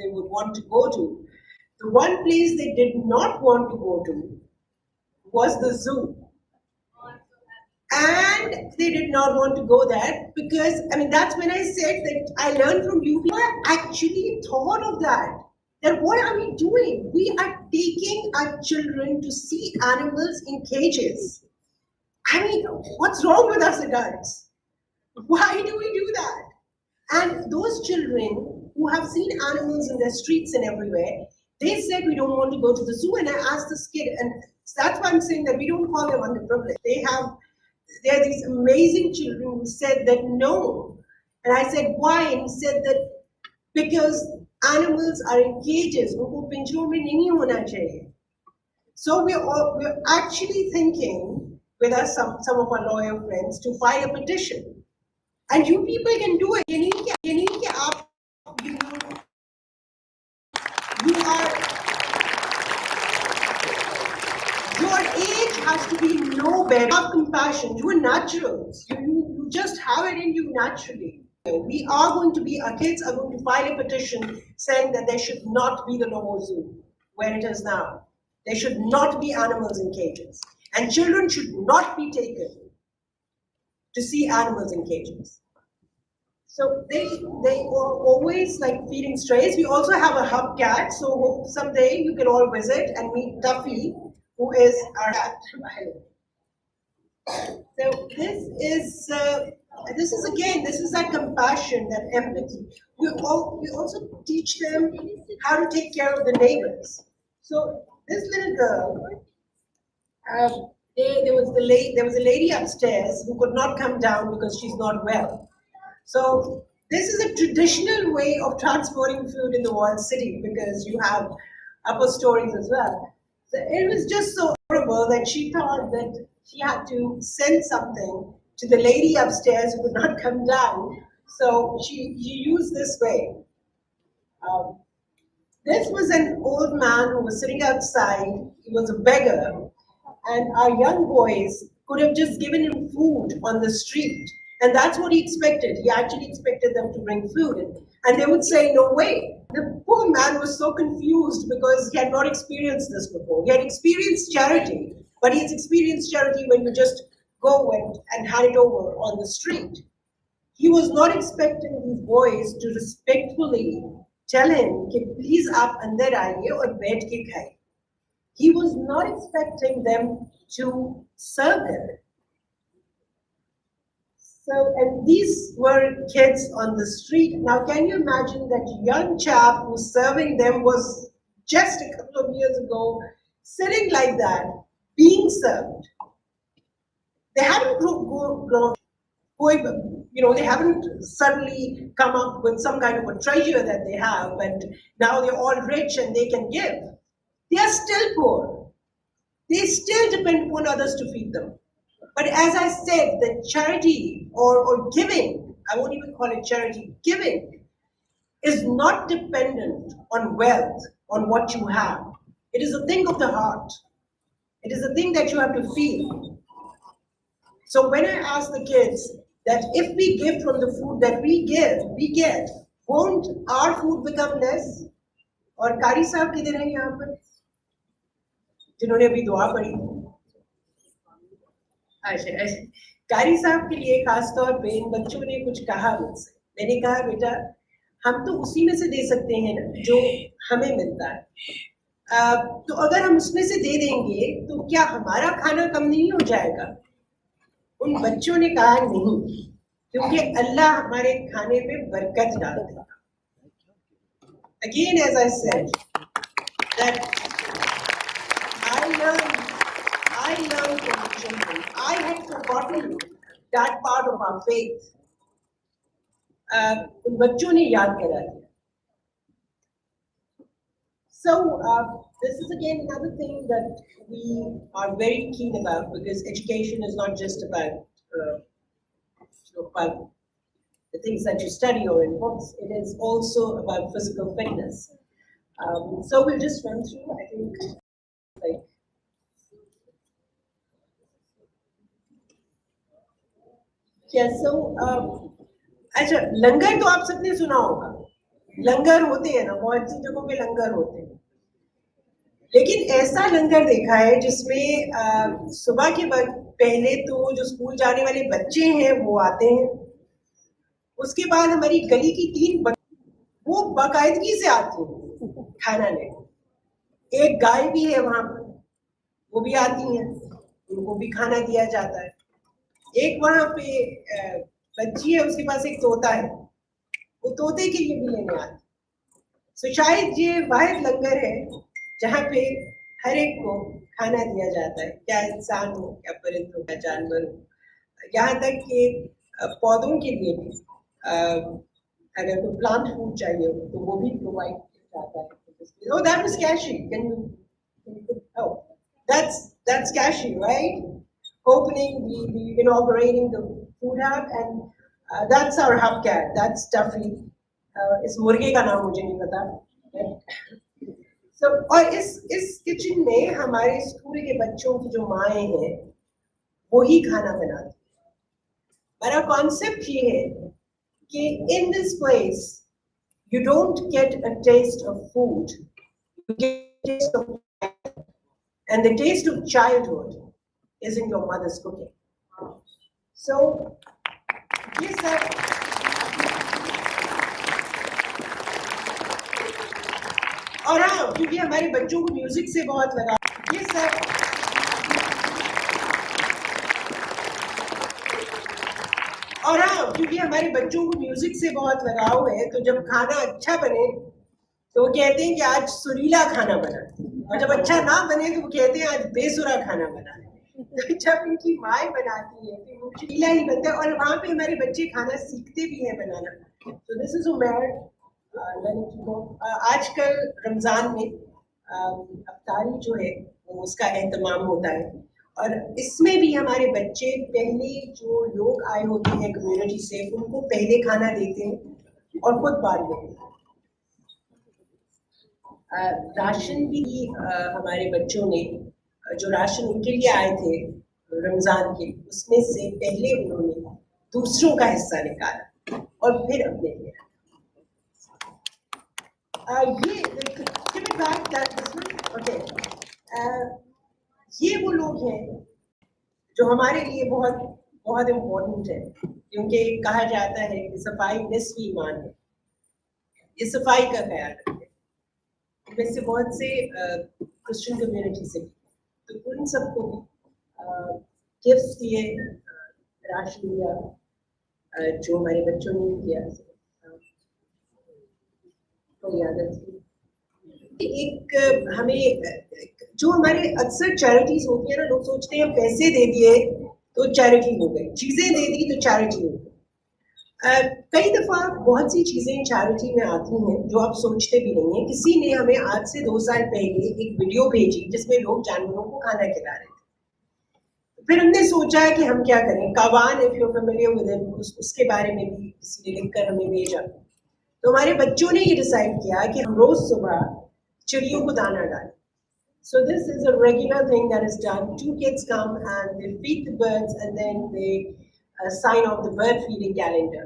they would want to go to. The one place they did not want to go to was the zoo. And they did not want to go there because, I mean, that's when I said that I learned from you. People actually thought of that. Then what are we doing? We are taking our children to see animals in cages. I mean, what's wrong with us adults? Why do we do that? And those children who have seen animals in their streets and everywhere, they said we don't want to go to the zoo. And I asked this kid, and that's why I'm saying that we don't call them underprivileged. There are these amazing children who said that no. And I said, why? And he said that because animals are in cages. उनको पिंजरों में नहीं होना चाहिए. So we're actually thinking with us, some of our lawyer friends, to file a petition. And you people can do it. You are, your age has to be no better. You have compassion. You are naturals. You just have it in you naturally. We are going to be, our kids are going to file a petition saying that there should not be the Lomo Zoo where it is now. There should not be animals in cages. And children should not be taken to see animals in cages. So they are always like feeding strays. We also have a hub cat, so someday you can all visit and meet Tuffy, who is our cat. So this is that compassion, that empathy. We also teach them how to take care of the neighbors. So this little girl, there was a lady upstairs who could not come down because she's not well. So this is a traditional way of transporting food in the walled city because you have upper stories as well. So it was just so horrible that she thought that she had to send something to the lady upstairs who could not come down. So she used this way. This was an old man who was sitting outside. He was a beggar. And our young boys could have just given him food on the street. And that's what he expected. He actually expected them to bring food in. And they would say, no way. The poor man was so confused because he had not experienced this before. He had experienced charity, but he's experienced charity when you just go and hand it over on the street. He was not expecting these boys to respectfully tell him, please aap andar aaiye aur baith ke khaye. He was not expecting them to serve him. So, and these were kids on the street. Now, can you imagine that young chap who's serving them was just a couple of years ago, sitting like that, being served? They haven't grown, they haven't suddenly come up with some kind of a treasure that they have, and now they're all rich and they can give. They are still poor. They still depend upon others to feed them. But as I said, the charity or giving, I won't even call it charity, giving is not dependent on wealth, on what you have. It is a thing of the heart. It is a thing that you have to feel. So when I ask the kids that if we give from the food that we get, won't our food become less? और कारी साहब किधर हैं यहाँ पर जिन्होंने अभी दुआ पढ़ी? अच्छा, कारी साहब के लिए खास तौर पे इन बच्चों ने कुछ कहा मुझसे. मैंने कहा बेटा हम तो उसी में से दे सकते हैं ना जो हमें मिलता है. तो अगर हम उसमें से दे देंगे तो क्या हमारा खाना कम नहीं हो जाएगा? उन बच्चों ने कहा नहीं, क्योंकि अल्लाह हमारे खाने पे बरकत डाल देगा. Again, as I said, that I learned from the children. I had forgotten that part of our faith. उन बच्चों ने याद करा दिया. So this is again another thing that we are very keen about, because education is not just about the things that you study or in books. It is also about physical fitness. So we'll just run through, I think, like, yeah, so अच्छा, लंगर तो आप सबने सुना होगा. लंगर होते हैं ना, बहुत सी जगहों पे लंगर होते हैं, लेकिन ऐसा लंगर देखा है जिसमें सुबह के वक्त पहले तो जो स्कूल जाने वाले बच्चे हैं वो आते हैं, उसके बाद हमारी गली की वो बाकायदगी से आती हैं खाना लेने। एक गाय भी है वहां पर, वो भी आती हैं, उनको भी खाना दिया जाता है। एक वहां पे बच्ची है, उसके पास एक तोता है, वो तोते के लिए भी लेने आती। तो शायद ये वाहिद लंगर है जहाँ पे हर एक को खाना दिया जाता है, क्या इंसान हो, क्या परिंद हो, क्या जानवर हो, यहाँ तक कि पौधों के लिए भी अगर कोई प्लांट फूड चाहिए हो तो वो भी प्रोवाइड किया जाता है। Oh, that was cashy. Oh, that's cashy, right? Opening the inaugurating the food hub, and that's our hubcat. That's Duffy. इस मुर्गे का नाम मुझे नहीं पता। So, और इस किचन में हमारे स्कूल के बच्चों की जो माएँ हैं वो ही खाना बनाती। हमारा कॉन्सेप्ट ये है कि in this place you don't get a taste of food, you get a taste of life. And the taste of childhood is in your mother's cooking. So, ये सब और हाँ, क्योंकि हमारे बच्चों को म्यूजिक से बहुत लगा, ये सब और हाँ, क्योंकि हमारे बच्चों को म्यूजिक से बहुत लगाव है, तो जब खाना अच्छा बने तो वो कहते हैं कि आज सुरीला खाना बना, और जब अच्छा ना बने तो वो कहते हैं आज बेसुरा खाना बना। तो जब इनकी माएँ बनाती है तो वो सुरीला ही बनता है, और वहाँ पे हमारे बच्चे खाना सीखते भी हैं बनाना। तो दिस इज उमेर आजकल रमजान में अफ्तारी जो है वो उसका एहतमाम होता है, और इसमें भी हमारे बच्चे पहले जो लोग आए होते हैं कम्युनिटी से उनको पहले खाना देते हैं और खुद बांट देते हैं। राशन भी हमारे बच्चों ने जो राशन उनके लिए आए थे रमजान के, उसमें से पहले उन्होंने दूसरों का हिस्सा निकाला और फिर अपने लिए। ये वो लोग हैं जो हमारे लिए बहुत बहुत इम्पोर्टेंट है, क्योंकि कहा जाता है कि सफाई निस्फ ईमान है। ये सफाई का ख्याल रखें। वैसे बहुत से क्रिश्चियन कम्युनिटी से, तो उन सबको गिफ्ट्स दिए, राशन दिया, जो हमारे बच्चों ने किया, तो याद एक हमें जो हमारे अक्सर चैरिटीज होती है ना, लोग सोचते हैं पैसे दे दिए तो चैरिटी हो गई, चीजें दे दी तो चैरिटी हो गई। कई दफा बहुत सी चीजें चैरिटी में आती हैं जो आप सोचते भी नहीं है। किसी ने हमें आज से 2 साल पहले एक वीडियो भेजी जिसमें लोग जानवरों को खाना खिला रहे थे। फिर हमने सोचा कि हम क्या करें। कावान, if you are familiar with him, उसके बारे में भी किसी ने लिखकर हमें भेजा। तो हमारे बच्चों ने ये डिसाइड किया कि हम रोज सुबह चिड़ियों को दाना डालें। So this is a regular thing that is done. 2 kids come and they feed the birds, and then they sign off the bird feeding calendar,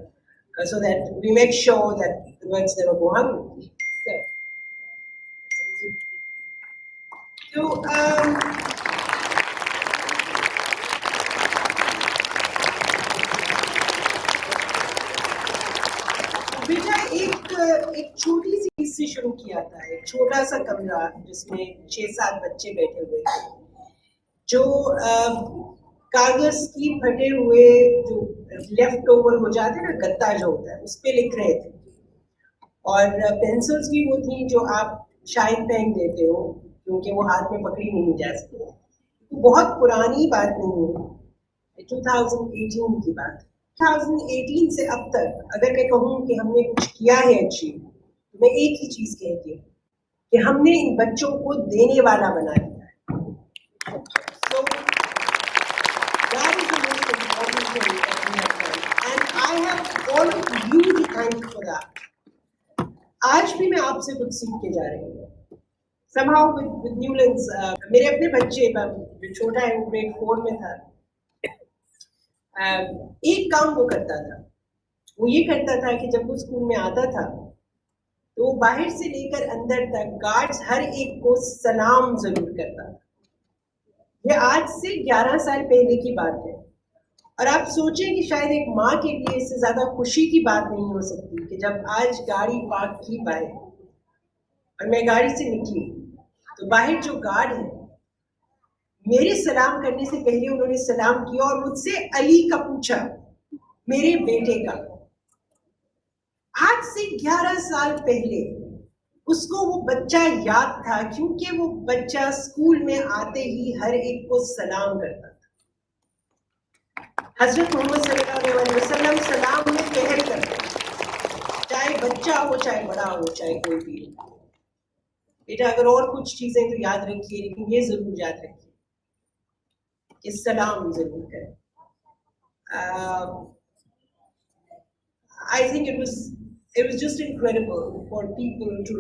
so that we make sure that the birds never go hungry. So बेटा एक छोटी सी चीज से शुरू किया था। एक छोटा सा कमरा जिसमें 6-7 बच्चे बैठे हुए थे, जो कागज की फटे हुए जो लेफ्ट ओवर हो जाते ना, गत्ता जो होता है, उस पे लिख रहे थे। और पेंसिल्स भी वो थी जो आप शायद फेंक देते हो क्योंकि वो हाथ में पकड़ी नहीं जा सकती। तो बहुत पुरानी बात नहीं है, 2018 की बात। 2018 से अब तक अगर मैं कहूँ कि हमने कुछ किया है अचीव, तो मैं एक ही चीज कहती हूँ कि हमने इन बच्चों को देने वाला बना दिया है। So that is the most important thing that we have done, and I have all of you to thank for that. आज भी मैं आपसे कुछ सीख के जा रही हूँ। Somehow with Newlands, मेरे अपने बच्चे, जो छोटा है वो grade 4 में था, एक काम वो करता था। वो ये करता था कि जब वो स्कूल में आता था तो वो बाहर से लेकर अंदर तक गार्ड्स हर एक को सलाम जरूर करता था। ये आज से 11 साल पहले की बात है, और आप सोचें कि शायद एक माँ के लिए इससे ज्यादा खुशी की बात नहीं हो सकती कि जब आज गाड़ी पार्क की बाहर और मैं गाड़ी से निकली तो बाहर जो गार्ड है मेरे सलाम करने से पहले उन्होंने सलाम किया और मुझसे अली का पूछा, मेरे बेटे का। आज से 11 साल पहले उसको वो बच्चा याद था, क्योंकि वो बच्चा स्कूल में आते ही हर एक को सलाम करता था। हजरत मोहम्मद सल्लल्लाहु अलैहि वसल्लम सलाम में कहर करते, चाहे बच्चा हो, चाहे बड़ा हो, चाहे कोई भी हो। बेटा अगर और कुछ चीजें तो याद रखिए, लेकिन ये जरूर याद रखिए कि सलाम जरूर करें। I think it was just incredible for people to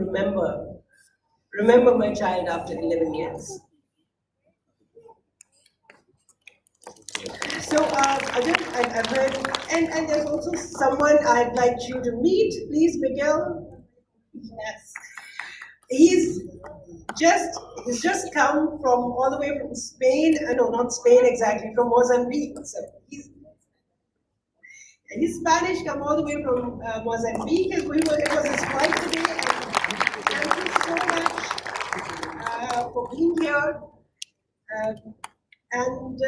remember my child after 11 years. So again, I've heard, and there's also someone I'd like you to meet. Please, Miguel. Yes. He's just come from all the way from Spain. No, not Spain exactly, from Mozambique. So he's Spanish, come all the way from Mozambique. It was his flight today. And thank you so much for being here. And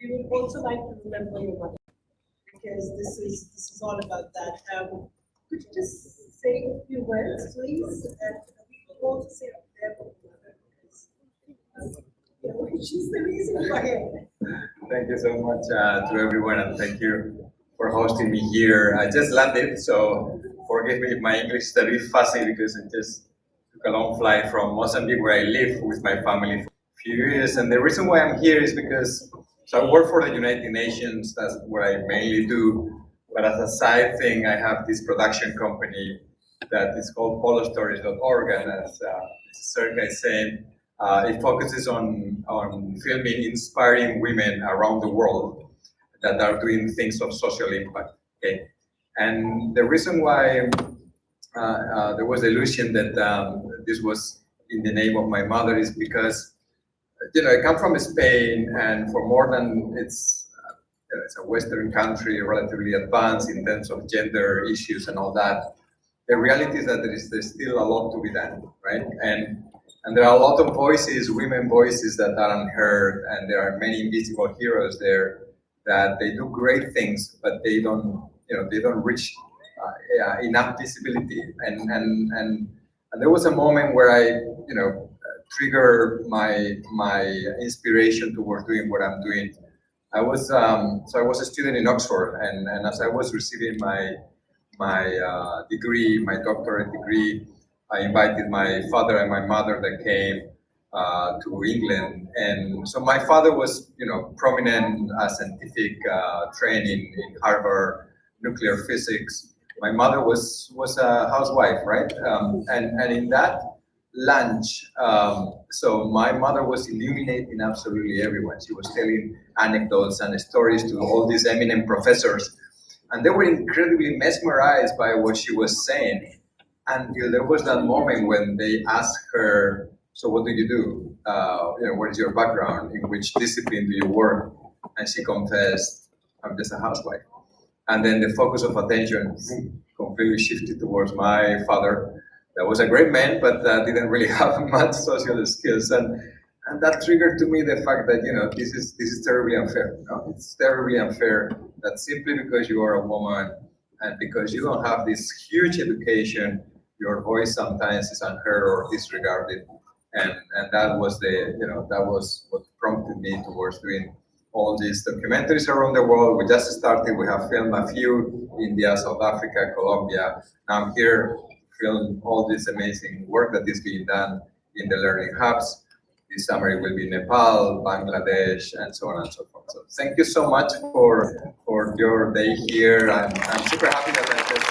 we would also like to remember your mother, because this is all about that. Could you just say a few words, please? And we will also say up there for your mother, because she's the reason for it. Thank you so much to everyone, and thank you for hosting me here. I just landed, so forgive me if my English is a bit fussy because I just took a long flight from Mozambique, where I live with my family for a few years. And the reason why I'm here is because I work for the United Nations. That's what I mainly do. But as a side thing, I have this production company that is called polostories.org, and as Sergei is saying, it focuses on filming inspiring women around the world that are doing things of social impact. Okay, and the reason why there was the illusion that this was in the name of my mother is because I come from Spain, and for more than it's a Western country, relatively advanced in terms of gender issues and all that. The reality is that there's still a lot to be done, right? And there are a lot of voices, women voices that are unheard, and there are many invisible heroes there that they do great things, but they don't reach enough visibility. And there was a moment where I triggered my inspiration towards doing what I'm doing. I was a student in Oxford, and as I was receiving my degree, my doctorate degree, I invited my father and my mother that came to England. And so my father was, prominent scientific training in Harvard, nuclear physics. My mother was a housewife, right? And in that lunch, so my mother was illuminating absolutely everyone. She was telling anecdotes and stories to all these eminent professors, and they were incredibly mesmerized by what she was saying. Until there was that moment when they asked her, "So what do you do? What is your background? In which discipline do you work?" And she confessed, "I'm just a housewife." And then the focus of attention completely shifted towards my father. That was a great man, but didn't really have much social skills, and that triggered to me the fact that this is terribly unfair. It's terribly unfair that simply because you are a woman and because you don't have this huge education, your voice sometimes is unheard or disregarded, and that was that was what prompted me towards doing all these documentaries around the world. We just started. We have filmed a few: India, South Africa, Colombia. Now I'm here film all this amazing work that is being done in the learning hubs. This summer it will be Nepal, Bangladesh, and so on and so forth. So thank you so much for your day here. I'm super happy that I just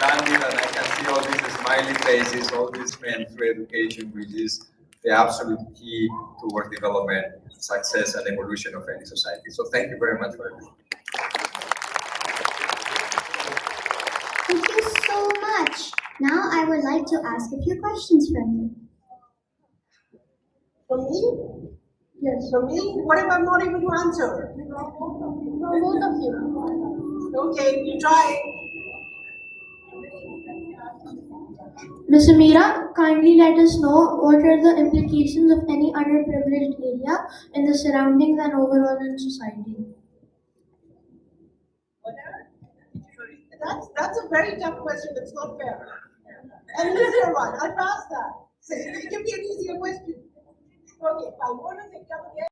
landed and I can see all these smiley faces, all these men through education, which is the absolute key towards development, success, and evolution of any society. So thank you very much for everything. so much. Now I would like to ask a few questions from you. From me? Yes. From me? What if I'm not able to answer? From both of you. Okay, we try. Ms. Amira, kindly let us know what are the implications of any underprivileged area in the surroundings and overall in society. Sorry, that's a very tough question. It's not fair. An easier one. I'll pass that. So, give me an easier question. Okay, fine. What does it come again?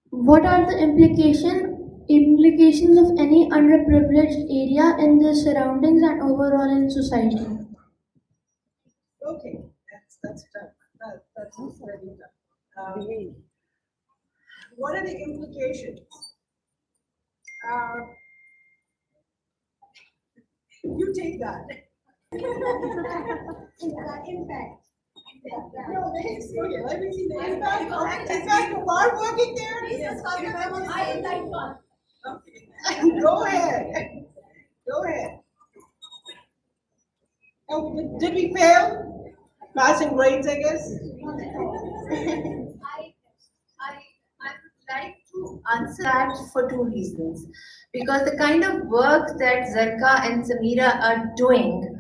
What are the implications of any underprivileged area in the surroundings and overall in society? Okay, that's tough. That's very tough. What are the implications? You take that. Impact. No, okay, let me see the impact. Impact of our working there. Yes, I like one. Okay. Go ahead. Go ahead. Oh, did we fail? Passing grades, I guess. I would like to answer that for two reasons. Because the kind of work that Zarka and Samira are doing,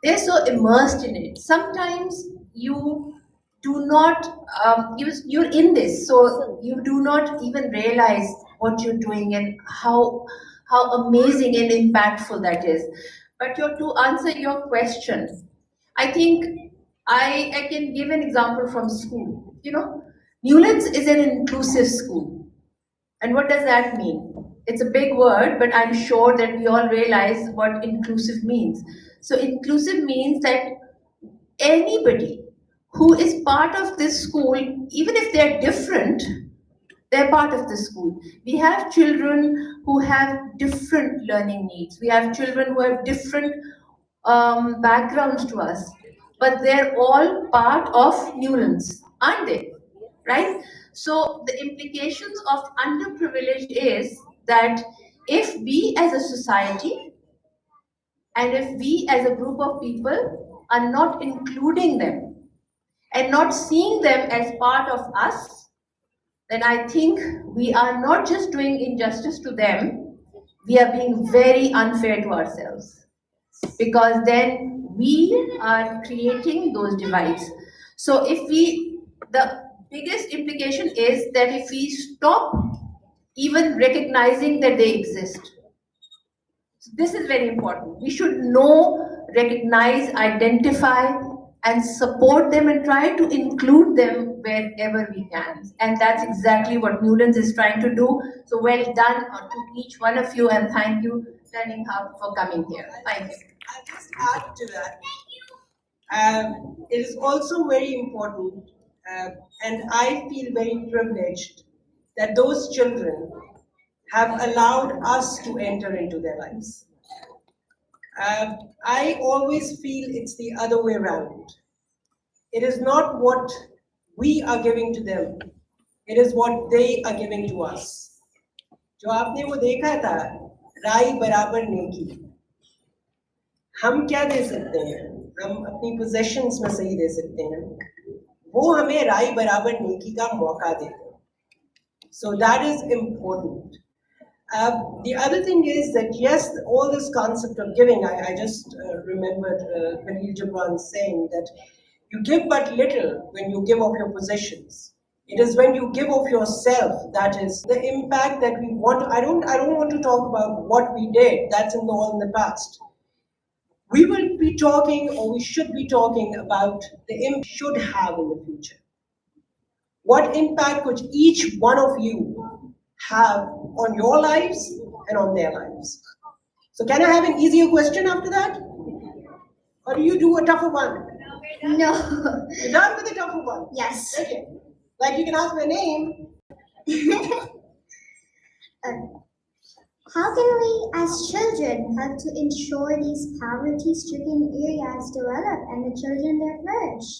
they're so immersed in it. Sometimes you do not, you're in this, so you do not even realize what you're doing and how amazing and impactful that is. But to answer your question, I think I can give an example from school. Newlands is an inclusive school. And what does that mean? It's a big word, but I'm sure that we all realize what inclusive means. So, inclusive means that anybody who is part of this school, even if they're different, they're part of the school. We have children who have different learning needs. We have children who have different backgrounds to us, but they're all part of Newlands, aren't they? Right? So the implications of underprivileged is that if we as a society and if we as a group of people are not including them and not seeing them as part of us, then I think we are not just doing injustice to them, we are being very unfair to ourselves. Because then we are creating those divides. So the biggest implication is that if we stop even recognizing that they exist, so this is very important. We should know, recognize, identify, and support them and try to include them wherever we can. And that's exactly what Newlands is trying to do. So well done to each one of you, and thank you, Turning Hub, for coming here. Thank you. I'll just add to that. It is also very important, and I feel very privileged that those children have allowed us to enter into their lives. I always feel it's the other way around. It is not what we are giving to them, it is what they are giving to us. जो आपने वो देखा था राई बराबर नेकी, हम क्या दे सकते हैं? हम अपनी पोजेशंस में सही दे सकते हैं, वो हमें राई बराबर नेकी का मौका देते हैं. So that is important. The other thing is that yes, all this concept of giving, I just remembered Khalil Gibran saying that you give but little when you give of your possessions. It is when you give of yourself that is the impact that we want. I don't want to talk about what we did. That's all in the past. We will be talking, or we should be talking about the impact we should have in the future. What impact could each one of you have on your lives and on their lives? So can I have an easier question after that? Or do you do a tougher one? No. You're done with the tougher one? Yes. Okay. Like you can ask my name. How can we as children help to ensure these poverty-stricken areas develop and the children there flourish?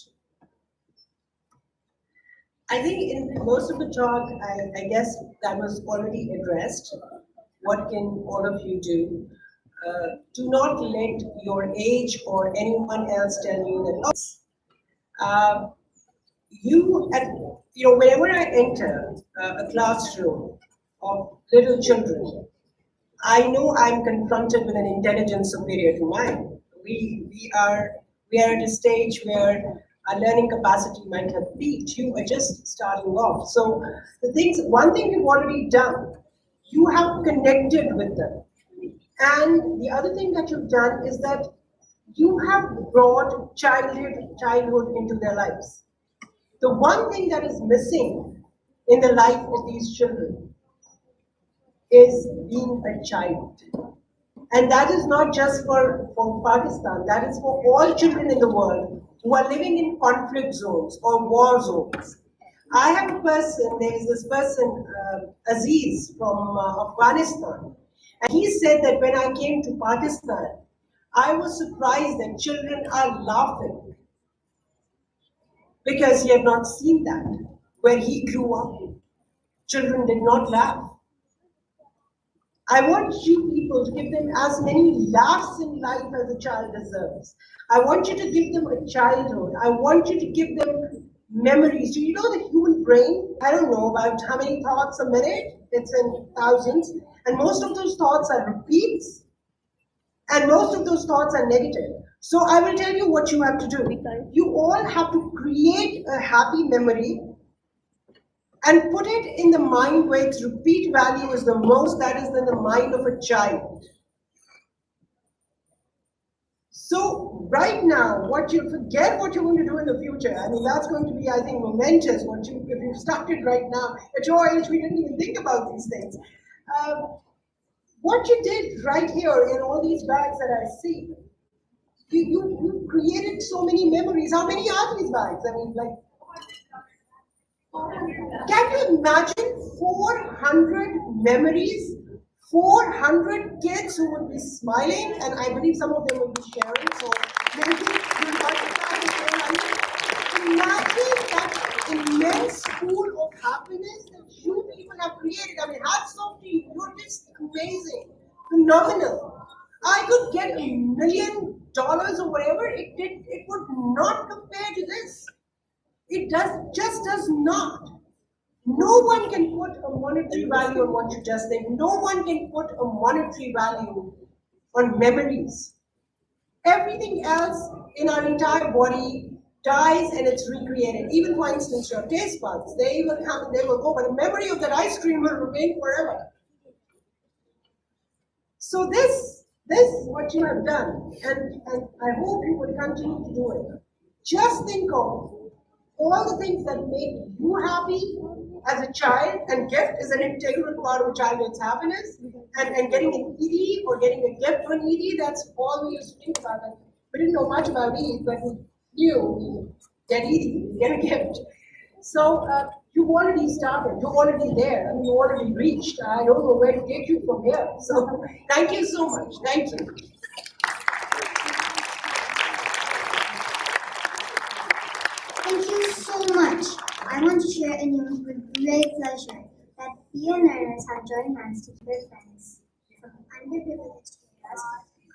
I think in most of the talk, I guess that was already addressed. What can all of you do? Do not let your age or anyone else tell you that. Uh, whenever I enter a classroom of little children, I know I'm confronted with an intelligence superior to mine. We are at a stage where our learning capacity might have peaked. You are just starting off. So one thing you've already done, you have connected with them. And the other thing that you've done is that you have brought childhood into their lives. The one thing that is missing in the life of these children is being a child. And that is not just for Pakistan, that is for all children in the world who are living in conflict zones or war zones. I have a person, there is this person, Aziz from Afghanistan, and he said that when I came to Pakistan, I was surprised that children are laughing because he had not seen that. Where he grew up, children did not laugh. I want you people to give them as many laughs in life as a child deserves. I want you to give them a childhood. I want you to give them memories. Do you know the human brain? I don't know about how many thoughts a minute. It's in thousands. And most of those thoughts are repeats. And most of those thoughts are negative. So I will tell you what you have to do. You all have to create a happy memory and put it in the mind where its repeat value is the most, that is in the mind of a child. So right now, forget what you're going to do in the future. I mean, that's going to be, I think, momentous. If you started right now, at your age, we didn't even think about these things. What you did right here in all these bags that I see, you created so many memories. How many are these bags? I mean, like, can you imagine 400 memories, 400 kids who would be smiling, and I believe some of them will be sharing, so maybe you'll multiply the same. Imagine that immense pool of happiness that you people have created. I mean, hats off to you. You're just amazing, phenomenal. I could get $1 million or whatever, it would not compare to this. It just does not. No one can put a monetary value on what you just did. No one can put a monetary value on memories. Everything else in our entire body dies and it's recreated. Even, for instance, your taste buds, they will come and they will go, but the memory of that ice cream will remain forever. So this is what you have done, and I hope you will continue to do it. Just think of all the things that make you happy as a child, and gift is an integral part of a childhood's happiness, and getting an ED or getting a gift for an ED, that's all we used to think about. We didn't know much about Eid, but we knew get ED, get a gift. So you've already started, you're already there, I mean, you already reached. I don't know where to take you from here. So thank you so much. Thank you. Thank you so much. I want to share a news with great pleasure that peer learners have joined hands to their friends from underprivileged areas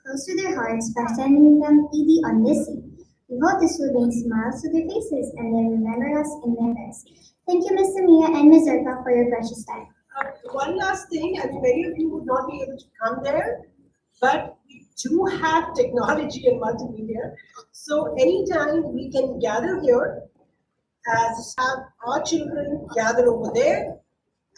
close to their hearts by sending them ED on this day. We hope this will bring smiles to their faces and they will remember us in their prayers. Thank you, Ms. Samia and Ms. Zerka, for your precious time. One last thing, I mean, many of you would not be able to come there, but we do have technology and multimedia. So anytime we can gather here, as have our children gather over there,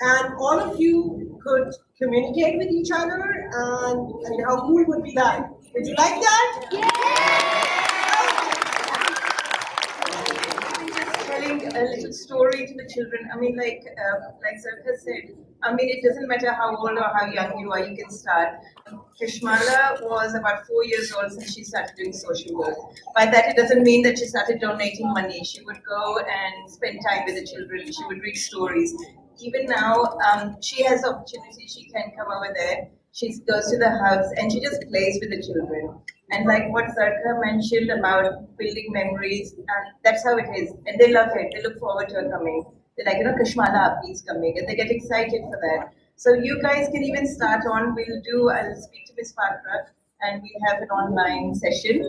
and all of you could communicate with each other, and I mean, how cool would be that? Would you like that? Telling a little story to the children. I mean, like Sarkar said, I mean, it doesn't matter how old or how young you are, you can start. Kishmala was about 4 years old since she started doing social work. By that, it doesn't mean that she started donating money. She would go and spend time with the children. She would read stories. Even now, she has the opportunity. She can come over there. She goes to the hubs and she just plays with the children. And like what Sarkar mentioned about building memories, and that's how it is. And they love it. They look forward to her coming. They're like, Kashmala Aappi is coming. And they get excited for that. So you guys can even start on. I'll speak to Ms. Fakra and we'll have an online session.